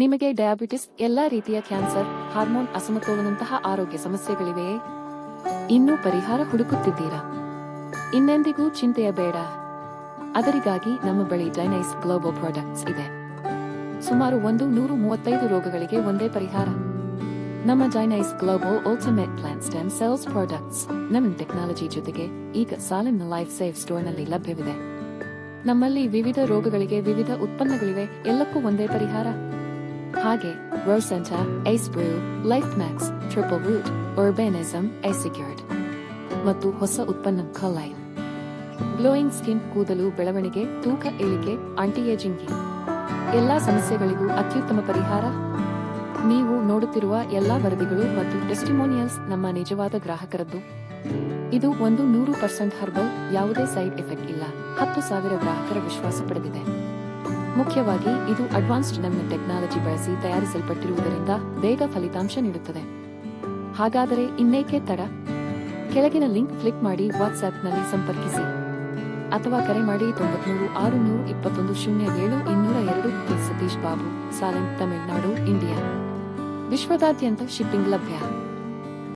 ನಿಮಗೆ ಡಯಾಬಿಟಿಸ್, ಎಲ್ಲಾ ರೀತಿಯ ಕ್ಯಾನ್ಸರ್, ಹಾರ್ಮೋನ್ ಅಸಮತೋಲನಂತಹ ಆರೋಗ್ಯ ಸಮಸ್ಯೆಗಳಿವೆಯೇ? ಇನ್ನೂ ಪರಿಹಾರ ಹುಡುಕುತ್ತಿದ್ದೀರಾ? ಇನ್ನೆಂದಿಗೂ ಚಿಂತೆಯ ಬೇಡ. ಅದರಿಗಾಗಿ ನಮ್ಮ ಬಳಿ ಜೈನೈಸ್ ಗ್ಲೋಬಲ್ ಪ್ರಾಡಕ್ಟ್ಸ್ ಇದೆ. ಸುಮಾರು 135 ರೋಗಗಳಿಗೆ ಒಂದೇ ಪರಿಹಾರ. ನಮ್ಮ ಜೈನೈಸ್ global ultimate plant stem cells products ನಮ್ಮ ಟೆಕ್ನಾಲಜಿ ಜೊತೆಗೆ ಈಗ ಸಾಲಿನ ಲೈಫ್ ಸೇವ್ ಸ್ಟೋರ್ನಲ್ಲಿ ಲಭ್ಯವಿದೆ. ನಮ್ಮಲ್ಲಿ ವಿವಿಧ ರೋಗಗಳಿಗೆ ವಿವಿಧ ಉತ್ಪನ್ನಗಳಿವೆ, ಎಲ್ಲಕ್ಕೂ ಒಂದೇ ಪರಿಹಾರ. ಹಾಗೆ ರೋಸೆಂಟಾ, ಐಸ್ ಬ್ರೂ, ಲೈಫ್ ಮ್ಯಾಕ್ಸ್, ಟ್ರಿಪಲ್ ರೂಟ್, ಆರ್ಬಾನಿಸಮ್, ಐಸಿಕ್ಯೂರ್ಡ್ ಮತ್ತು ಹೊಸ ಉತ್ಪನ್ನ ಖಲೈನ್. ಗ್ಲೋಯಿಂಗ್ ಸ್ಕಿನ್, ಕೂದಲು ಬೆಳವಣಿಗೆ, ತೂಕ ಇಳಿಕೆ, ಆಂಟಿ ಏಜಿಂಗ್ ಎಲ್ಲಾ ಸಮಸ್ಯೆಗಳಿಗೂ ಅತ್ಯುತ್ತಮ ಪರಿಹಾರ. ನೀವು ನೋಡುತ್ತಿರುವ ಎಲ್ಲಾ ವರದಿಗಳು ಮತ್ತು ಟೆಸ್ಟಿಮೋನಿಯಲ್ಸ್ ನಮ್ಮ ನಿಜವಾದ ಗ್ರಾಹಕರದ್ದು. ಇದು 100% ಹರ್ಬಲ್, ಯಾವುದೇ ಸೈಡ್ ಎಫೆಕ್ಟ್ ಇಲ್ಲ, 10,000 ಗ್ರಾಹಕರ ವಿಶ್ವಾಸ ಪಡೆದಿದೆ. ಮುಖ್ಯವಾಗಿ ಇದು ಅಡ್ವಾನ್ಸ್ಡ್ ನಮ್ಮ ಟೆಕ್ನಾಲಜಿ ಬಳಸಿ ತಯಾರಿಸಲ್ಪಟ್ಟಿರುವುದರಿಂದ ಬೇಗ ಫಲಿತಾಂಶ ನೀಡುತ್ತದೆ. ಹಾಗಾದರೆ ಇನ್ನೇಕೆ ತಡ? ಕೆಳಗಿನ ಲಿಂಕ್ ಕ್ಲಿಕ್ ಮಾಡಿ ವಾಟ್ಸ್ಆಪ್ನಲ್ಲಿ ಸಂಪರ್ಕಿಸಿ ಅಥವಾ ಕರೆ ಮಾಡಿ 93-621-07-202. ಸತೀಶ್ ಬಾಬು, ಸಾಲೆಂ, ತಮಿಳುನಾಡು, ಇಂಡಿಯಾ. ವಿಶ್ವದಾದ್ಯಂತ ಶಿಪ್ಪಿಂಗ್ ಲಭ್ಯ.